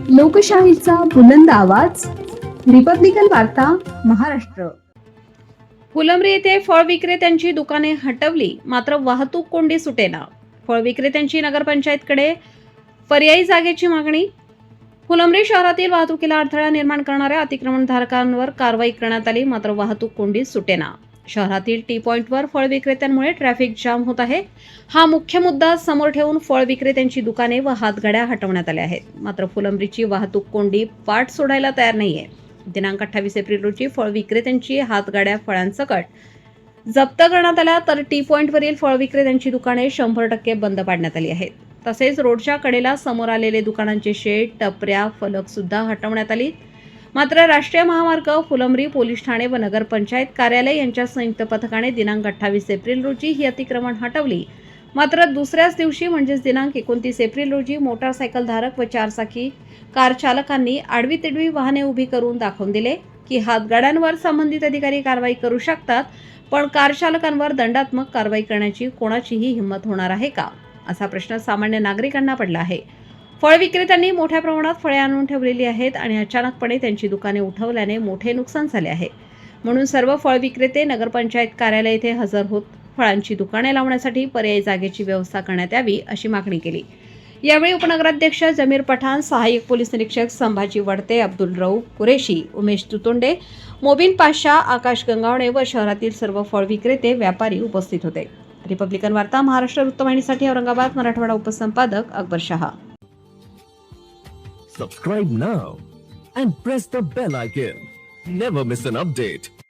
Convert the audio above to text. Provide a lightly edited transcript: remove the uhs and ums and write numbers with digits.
लोकशाहीचा बुलंद आवाज, रिपब्लिकन वार्ता, महाराष्ट्र. फुलंब्री येथे फळ विक्रेत्यांची दुकाने हटवली, मात्र वाहतूक कोंडी सुटेना. फळ विक्रेत्यांची नगरपंचायतकडे पर्यायी जागेची मागणी. फुलंब्री शहरातील वाहतुकीला अडथळा निर्माण करणाऱ्या अतिक्रमणधारकांवर कारवाई करण्यात आली, मात्र वाहतूक कोंडी सुटेना. शहरातील टी पॉइंटवर फळ विक्रेत्यांमुळे ट्रॅफिक जाम होत आहे. हा मुख्य मुद्दा समोर ठेवून फळ विक्रेत्यांची दुकाने व हातगाड्या हटवण्यात आल्या आहेत. मात्र फुलंब्रीची वाहतूक कोंडी पाठ सोडायला तयार नाहीये. दिनांक 28 एप्रिल रोजी फळ विक्रेत्यांची हातगाड्या फळांसकट जप्त करण्यात आल्या, तर टी पॉइंटवरील फळ विक्रेत्यांची दुकाने 100% बंद पाडण्यात आली आहेत. तसेच रोडच्या कडेला समोर आलेले दुकानांचे शेड, टपऱ्या, फलक सुद्धा हटवण्यात आली. मात्र राष्ट्रीय महामार्ग, फुलंब्री पोलीस ठाणे व नगरपंचायत कार्यालय यांच्या संयुक्त पथकाने दिनांक 28 एप्रिल रोजी ही अतिक्रमण हटवली. मात्र दुसऱ्याच दिवशी म्हणजेच दिनांक 29 एप्रिल रोजी मोटारसायकल धारक व चारचाकी कार चालकांनी आडवी तिडवी वाहने उभी करून दाखवून दिले की हातगाड्यांवर संबंधित अधिकारी कारवाई करू शकतात, पण कार चालकांवर दंडात्मक कारवाई करण्याची कोणाचीही हिंमत होणार आहे का, असा प्रश्न सामान्य नागरिकांना पडला आहे. फळ विक्रेत्यांनी मोठ्या प्रमाणात फळे आणून ठेवलेली आहेत आणि अचानकपणे त्यांची दुकाने उठवल्याने मोठे नुकसान झाले आहे. म्हणून सर्व फळ विक्रेते नगरपंचायत कार्यालय येथे हजर होत फळांची दुकाने लावण्यासाठी पर्यायी जागेची व्यवस्था करण्यात यावी अशी मागणी केली. यावेळी उपनगराध्यक्ष जमीर पठाण, सहाय्यक पोलीस निरीक्षक संभाजी वडते, अब्दुल रऊफ कुरेशी, उमेश तुतोंडे, मोबिन पाशा, आकाश गंगावणे व शहरातील सर्व फळ विक्रेते, व्यापारी उपस्थित होते. रिपब्लिकन वार्ता, Maharashtra वृत्तवाहिनीसाठी Aurangabad, Marathwada उपसंपादक Akbar Shah. Subscribe now and press the bell icon. Never miss an update.